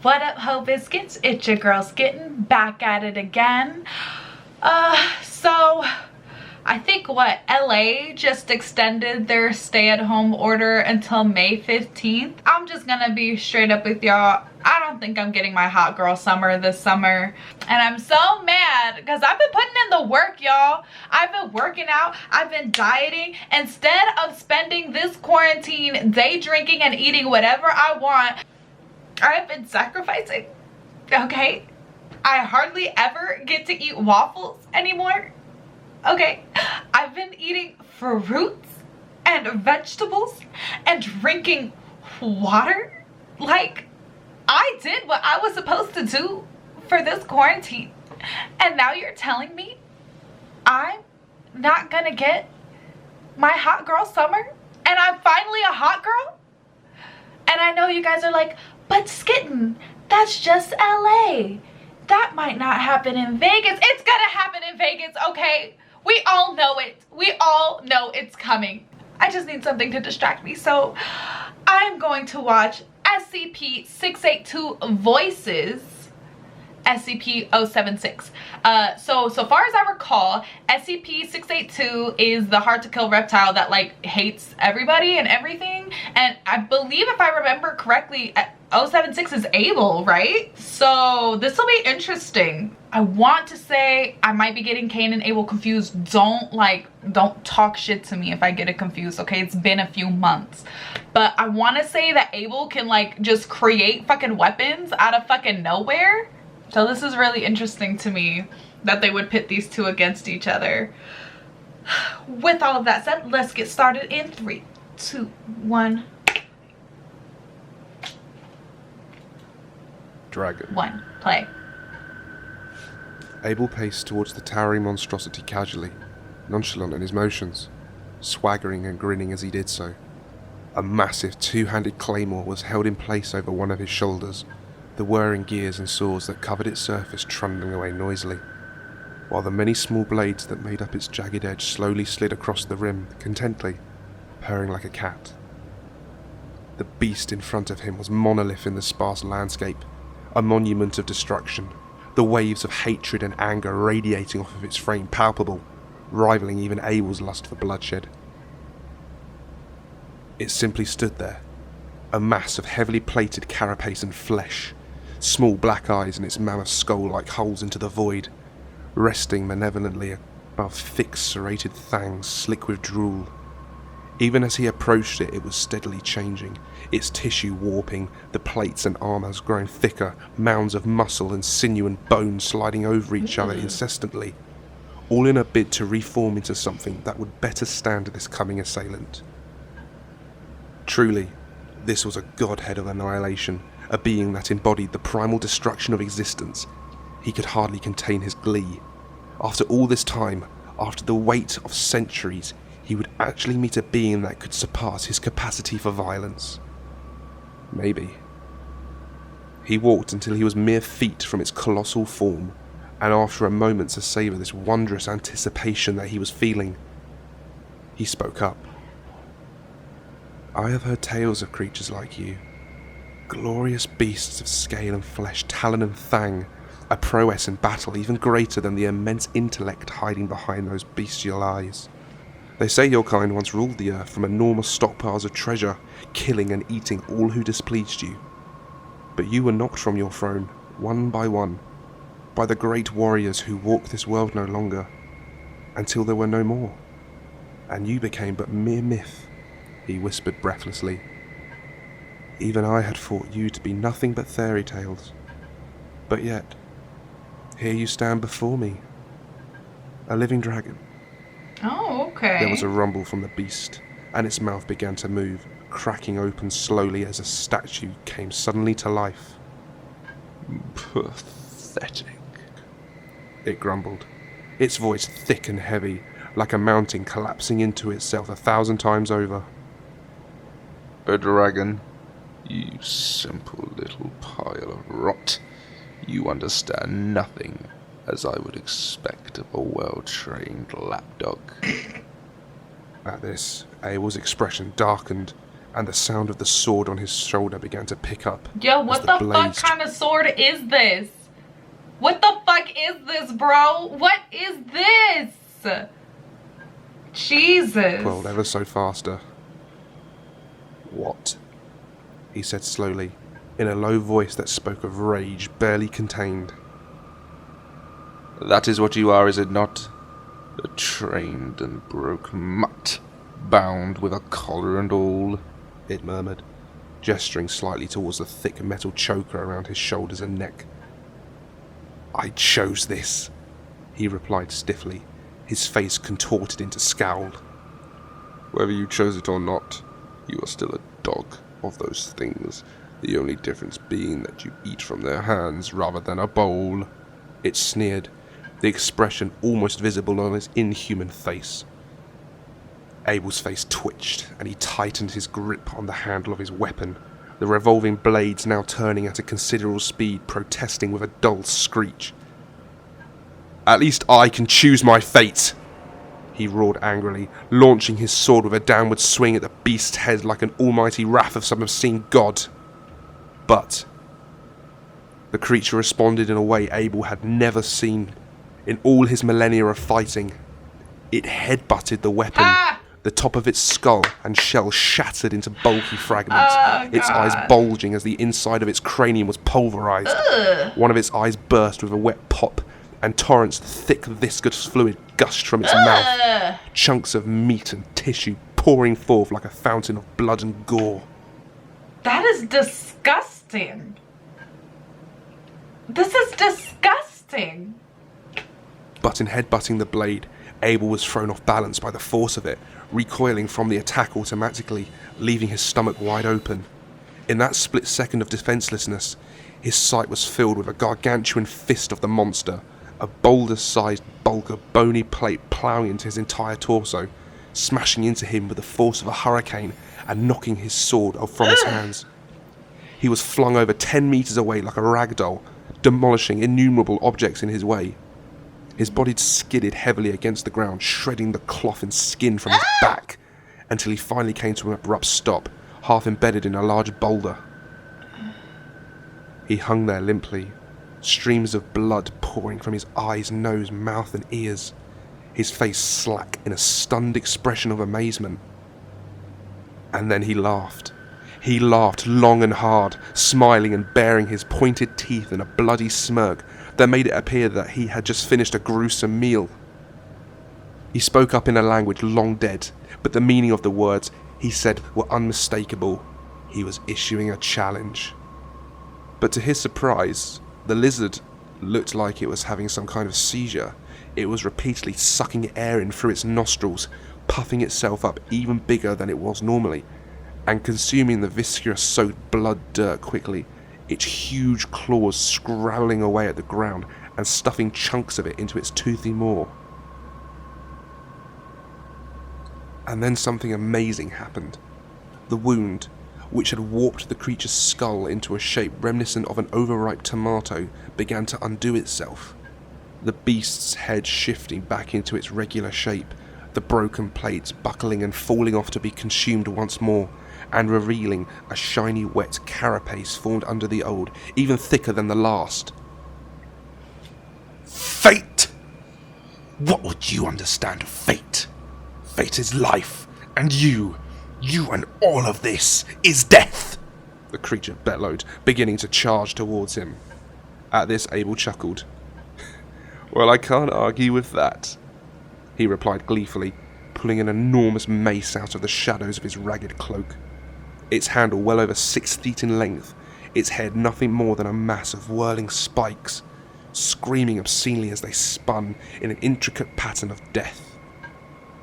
What up, Ho Biscuits? It's your girl Skitten, back at it again. So I think LA just extended their stay-at-home order until May 15th. I'm just gonna be straight up with y'all. I don't think I'm getting my hot girl summer this summer. And I'm so mad because I've been putting in the work, y'all. I've been working out, I've been dieting. Instead of spending this quarantine day drinking and eating whatever I want, I've been sacrificing, okay? I hardly ever get to eat waffles anymore, okay? I've been eating fruits and vegetables and drinking water. Like, I did what I was supposed to do for this quarantine. And now you're telling me I'm not gonna get my hot girl summer? And I'm finally a hot girl? And I know you guys are like, but Skitten, that's just LA. That might not happen in Vegas. It's gonna happen in Vegas, okay? We all know it. We all know it's coming. I just need something to distract me. So I'm going to watch SCP-682 Voices, SCP-076. So far as I recall, SCP-682 is the hard to kill reptile that like hates everybody and everything. And I believe, if I remember correctly, 076 is Abel, right? So this will be interesting. I want to say I might be getting Cain and Abel confused. Don't talk shit to me if I get it confused, okay? It's been a few months. But I want to say that Abel can like just create fucking weapons out of fucking nowhere. So this is really interesting to me that they would pit these two against each other. With all of that said, let's get started in 3, 2, 1. Dragon. 1. Play. Abel paced towards the towering monstrosity casually, nonchalant in his motions, swaggering and grinning as he did so. A massive two-handed claymore was held in place over one of his shoulders, the whirring gears and saws that covered its surface trundling away noisily, while the many small blades that made up its jagged edge slowly slid across the rim, contently, purring like a cat. The beast in front of him was monolith in the sparse landscape, a monument of destruction, the waves of hatred and anger radiating off of its frame palpable, rivaling even Abel's lust for bloodshed. It simply stood there, a mass of heavily plated carapace and flesh, small black eyes in its mammoth skull like holes into the void, resting malevolently above thick serrated fangs slick with drool. Even as he approached it, it was steadily changing, its tissue warping, the plates and armours growing thicker, mounds of muscle and sinew and bone sliding over each other incessantly, all in a bid to reform into something that would better stand this coming assailant. Truly, this was a godhead of annihilation, a being that embodied the primal destruction of existence. He could hardly contain his glee. After all this time, after the weight of centuries, he would actually meet a being that could surpass his capacity for violence. Maybe. He walked until he was mere feet from its colossal form, and after a moment to savour this wondrous anticipation that he was feeling, he spoke up. I have heard tales of creatures like you. Glorious beasts of scale and flesh, talon and fang, a prowess in battle even greater than the immense intellect hiding behind those bestial eyes. They say your kind once ruled the earth from enormous stockpiles of treasure, killing and eating all who displeased you. But you were knocked from your throne, one by the great warriors who walk this world no longer, until there were no more. And you became but mere myth, he whispered breathlessly. Even I had thought you to be nothing but fairy tales. But yet, here you stand before me, a living dragon. Oh, okay. There was a rumble from the beast, and its mouth began to move, cracking open slowly as a statue came suddenly to life. Pathetic, it grumbled, its voice thick and heavy, like a mountain collapsing into itself 1,000 times over. A dragon? You simple little pile of rot. You understand nothing, as I would expect of a well-trained lapdog. At this, Abel's expression darkened, and the sound of the sword on his shoulder began to pick up. Yo, what the fuck kind of sword is this? What the fuck is this, bro? What is this? Jesus. Twirled ever so faster. What? He said slowly, in a low voice that spoke of rage barely contained. That is what you are, is it not? A trained and broke mutt, bound with a collar and all, it murmured, gesturing slightly towards the thick metal choker around his shoulders and neck. I chose this, he replied stiffly, his face contorted into scowl. Whether you chose it or not, you are still a dog of those things, the only difference being that you eat from their hands rather than a bowl. It sneered, the expression almost visible on his inhuman face. Abel's face twitched, and he tightened his grip on the handle of his weapon, the revolving blades now turning at a considerable speed, protesting with a dull screech. At least I can choose my fate, he roared angrily, launching his sword with a downward swing at the beast's head like an almighty wrath of some obscene god. But the creature responded in a way Abel had never seen in all his millennia of fighting. It headbutted the weapon. The top of its skull and shell shattered into bulky fragments, its eyes bulging as the inside of its cranium was pulverized. One of its eyes burst with a wet pop, and torrents of thick, viscous fluid gushed from its mouth, chunks of meat and tissue pouring forth like a fountain of blood and gore. That is disgusting. This is disgusting. But in headbutting the blade, Abel was thrown off balance by the force of it, recoiling from the attack automatically, leaving his stomach wide open. In that split second of defenselessness, his sight was filled with a gargantuan fist of the monster, a boulder-sized bulk of bony plate ploughing into his entire torso, smashing into him with the force of a hurricane and knocking his sword from his hands. He was flung over 10 meters away like a rag doll, demolishing innumerable objects in his way. His body skidded heavily against the ground, shredding the cloth and skin from his back, until he finally came to an abrupt stop, half embedded in a large boulder. He hung there limply, streams of blood pouring from his eyes, nose, mouth and ears, his face slack in a stunned expression of amazement. And then he laughed. He laughed long and hard, smiling and baring his pointed teeth in a bloody smirk that made it appear that he had just finished a gruesome meal. He spoke up in a language long dead, but the meaning of the words he said were unmistakable. He was issuing a challenge. But to his surprise, the lizard looked like it was having some kind of seizure. It was repeatedly sucking air in through its nostrils, puffing itself up even bigger than it was normally, and consuming the viscous soaked blood dirt quickly, its huge claws scrabbling away at the ground and stuffing chunks of it into its toothy maw. And then something amazing happened. The wound, which had warped the creature's skull into a shape reminiscent of an overripe tomato, began to undo itself. The beast's head shifting back into its regular shape, the broken plates buckling and falling off to be consumed once more, and revealing a shiny wet carapace formed under the old, even thicker than the last. Fate! What would you understand of fate? Fate is life, and you and all of this is death! The creature bellowed, beginning to charge towards him. At this, Abel chuckled. Well, I can't argue with that, he replied gleefully, pulling an enormous mace out of the shadows of his ragged cloak. Its handle well over 6 feet in length, its head nothing more than a mass of whirling spikes, screaming obscenely as they spun in an intricate pattern of death.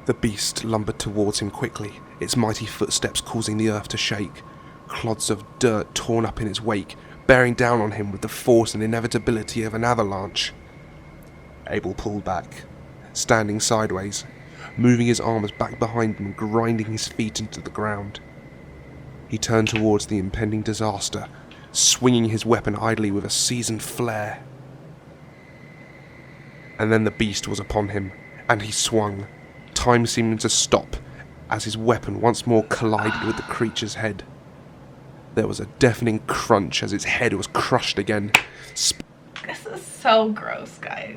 The beast lumbered towards him quickly, its mighty footsteps causing the earth to shake, clods of dirt torn up in its wake, bearing down on him with the force and inevitability of an avalanche. Abel pulled back, standing sideways, moving his arms back behind him and grinding his feet into the ground. He turned towards the impending disaster, swinging his weapon idly with a seasoned flair. And then the beast was upon him, and he swung, time seeming to stop, as his weapon once more collided with the creature's head. There was a deafening crunch as its head was crushed again. This is so gross, guys.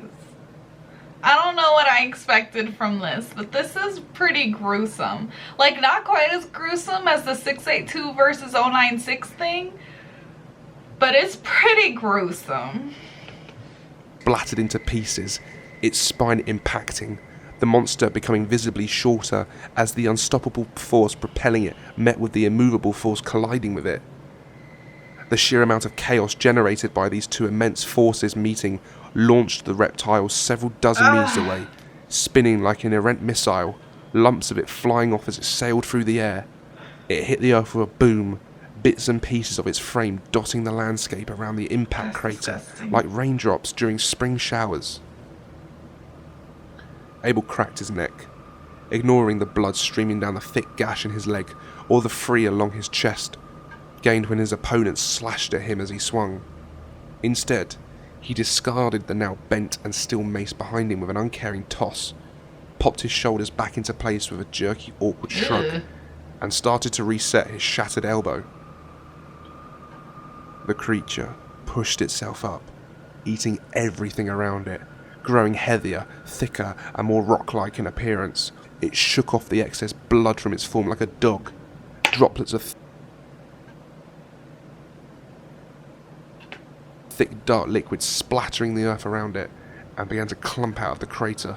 I don't know what I expected from this, but this is pretty gruesome. Like, not quite as gruesome as the 682 versus 096 thing, but it's pretty gruesome. Splattered into pieces, its spine impacting, the monster becoming visibly shorter as the unstoppable force propelling it met with the immovable force colliding with it. The sheer amount of chaos generated by these two immense forces meeting launched the reptile several dozen meters away, spinning like an errant missile, lumps of it flying off as it sailed through the air. It hit the earth with a boom, bits and pieces of its frame dotting the landscape around the impact crater like raindrops during spring showers. Abel cracked his neck, ignoring the blood streaming down the thick gash in his leg or the free along his chest, gained when his opponent slashed at him as he swung. Instead, he discarded the now bent and still mace behind him with an uncaring toss, popped his shoulders back into place with a jerky, awkward shrug, and started to reset his shattered elbow. The creature pushed itself up, eating everything around it, growing heavier, thicker, and more rock-like in appearance. It shook off the excess blood from its form like a dog, droplets of thick dark liquid splattering the earth around it, and began to clump out of the crater.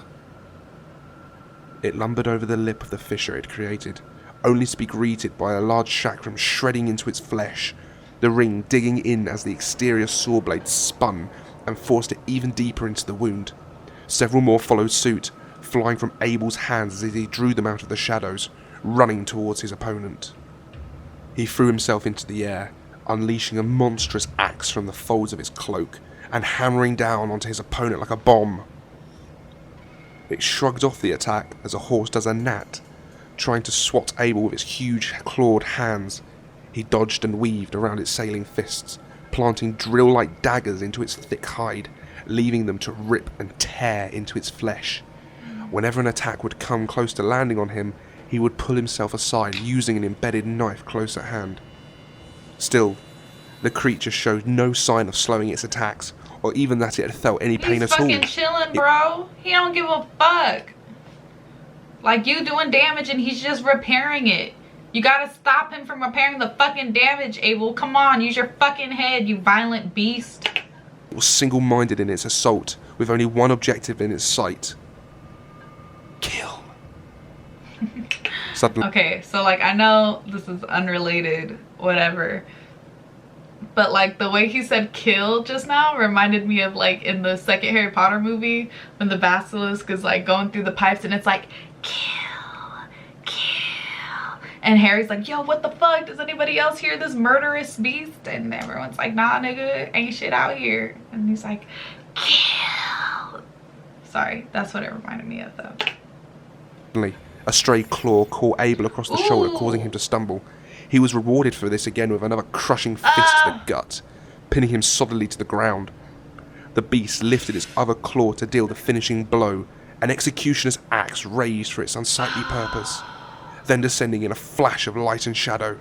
It lumbered over the lip of the fissure it created, only to be greeted by a large chakram shredding into its flesh, the ring digging in as the exterior saw blade spun and forced it even deeper into the wound. Several more followed suit, flying from Abel's hands as he drew them out of the shadows, running towards his opponent. He threw himself into the air, unleashing a monstrous axe from the folds of his cloak and hammering down onto his opponent like a bomb. It shrugged off the attack as a horse does a gnat, trying to swat Abel with its huge clawed hands. He dodged and weaved around its sailing fists, planting drill-like daggers into its thick hide, leaving them to rip and tear into its flesh. Whenever an attack would come close to landing on him, he would pull himself aside using an embedded knife close at hand. Still, the creature showed no sign of slowing its attacks, or even that it had felt any pain at all. He's fucking chilling, bro. He don't give a fuck. Like, you doing damage and he's just repairing it. You gotta stop him from repairing the fucking damage, Abel. Come on, use your fucking head, you violent beast. It was single-minded in its assault, with only one objective in its sight. Kill. Suddenly, Okay, so like, I know this is unrelated, whatever, but like the way he said kill just now reminded me of like in the second Harry Potter movie when the basilisk is like going through the pipes and it's like kill, kill, and Harry's like, yo, what the fuck, does anybody else hear this murderous beast? And everyone's like, nah nigga, ain't shit out here. And he's like, kill. Sorry, that's what it reminded me of though. a stray claw caught Abel across the shoulder, causing him to stumble. He was rewarded for this again with another crushing fist to the gut, pinning him solidly to the ground. The beast lifted its other claw to deal the finishing blow, an executioner's axe raised for its unsightly purpose, then descending in a flash of light and shadow.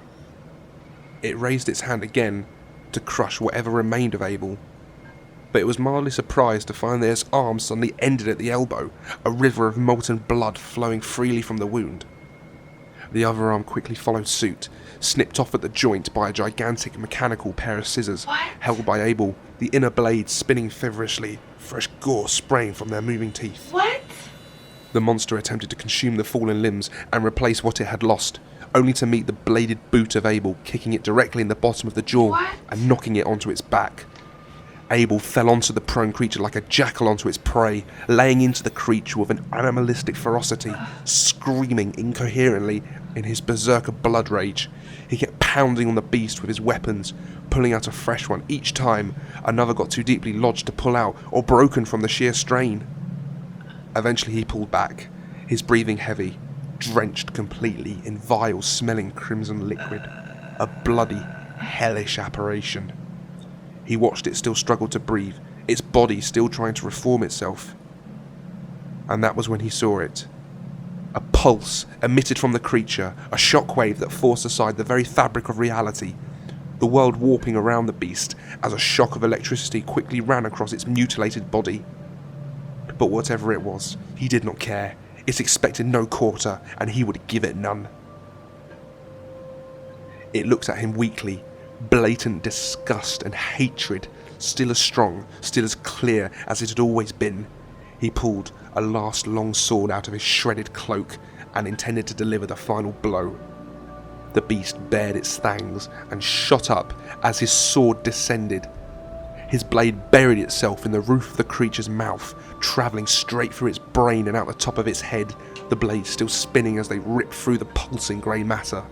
It raised its hand again to crush whatever remained of Abel, but it was mildly surprised to find that its arm suddenly ended at the elbow, a river of molten blood flowing freely from the wound. The other arm quickly followed suit, snipped off at the joint by a gigantic mechanical pair of scissors held by Abel, the inner blades spinning feverishly, fresh gore spraying from their moving teeth. What? The monster attempted to consume the fallen limbs and replace what it had lost, only to meet the bladed boot of Abel kicking it directly in the bottom of the jaw and knocking it onto its back. Abel fell onto the prone creature like a jackal onto its prey, laying into the creature with an animalistic ferocity, screaming incoherently in his berserker blood rage. He kept pounding on the beast with his weapons, pulling out a fresh one each time another got too deeply lodged to pull out or broken from the sheer strain. Eventually he pulled back, his breathing heavy, drenched completely in vile smelling crimson liquid, a bloody, hellish apparition. He watched it still struggle to breathe, its body still trying to reform itself. And that was when he saw it. A pulse emitted from the creature, a shockwave that forced aside the very fabric of reality, the world warping around the beast as a shock of electricity quickly ran across its mutilated body. But whatever it was, he did not care. It expected no quarter, and he would give it none. It looked at him weakly, blatant disgust and hatred, still as strong, still as clear as it had always been. He pulled a last long sword out of his shredded cloak and intended to deliver the final blow. The beast bared its fangs and shot up as his sword descended. His blade buried itself in the roof of the creature's mouth, travelling straight through its brain and out the top of its head, the blade still spinning as they ripped through the pulsing grey matter.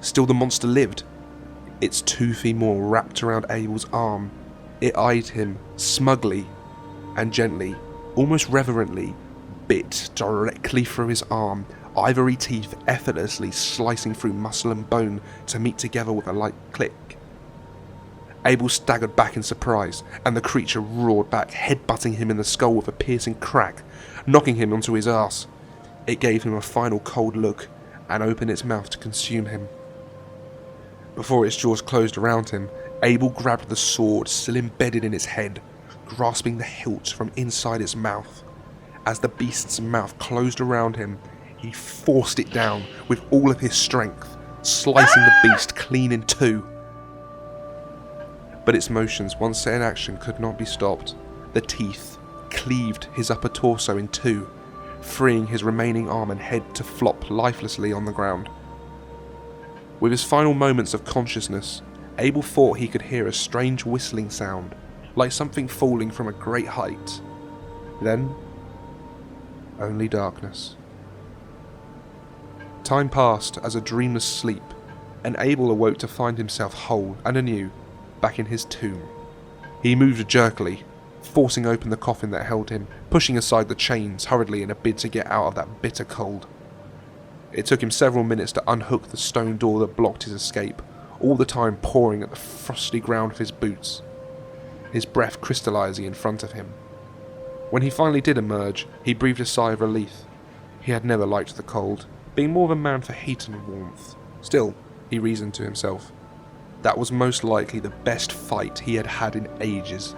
Still the monster lived, its toothy maw wrapped around Abel's arm. It eyed him smugly and gently, almost reverently, bit directly through his arm, ivory teeth effortlessly slicing through muscle and bone to meet together with a light click. Abel staggered back in surprise, and the creature roared back, headbutting him in the skull with a piercing crack, knocking him onto his arse. It gave him a final cold look, and opened its mouth to consume him. Before its jaws closed around him, Abel grabbed the sword still embedded in its head, grasping the hilt from inside its mouth. As the beast's mouth closed around him, he forced it down with all of his strength, slicing the beast clean in two. But its motions, once set in action, could not be stopped. The teeth cleaved his upper torso in two, freeing his remaining arm and head to flop lifelessly on the ground. With his final moments of consciousness, Abel thought he could hear a strange whistling sound, like something falling from a great height. Then, only darkness. Time passed as a dreamless sleep, and Abel awoke to find himself whole and anew, back in his tomb. He moved jerkily, forcing open the coffin that held him, pushing aside the chains hurriedly in a bid to get out of that bitter cold. It took him several minutes to unhook the stone door that blocked his escape, all the time pouring at the frosty ground of his boots, his breath crystallizing in front of him. When he finally did emerge, he breathed a sigh of relief. He had never liked the cold, being more of a man for heat and warmth. Still, he reasoned to himself, that was most likely the best fight he had had in ages.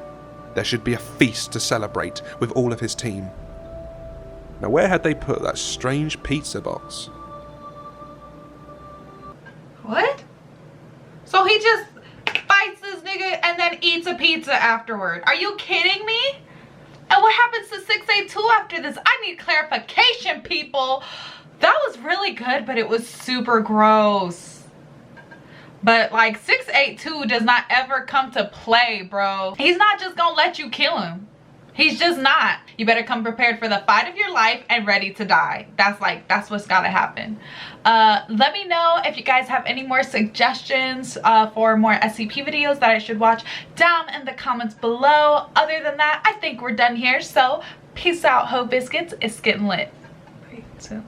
There should be a feast to celebrate with all of his team. Now where had they put that strange pizza box? What? So he just fights this nigga and then eats a pizza afterward. Are you kidding me? And what happens to 682 after this? I need clarification, people. That was really good, but it was super gross. But like 682 does not ever come to play, bro. He's not just gonna let you kill him. He's just not. You better come prepared for the fight of your life and ready to die. That's what's gotta happen. Let me know if you guys have any more suggestions for more SCP videos that I should watch down in the comments below. Other than that, I think we're done here. So peace out, ho biscuits. It's getting lit. 3, 2.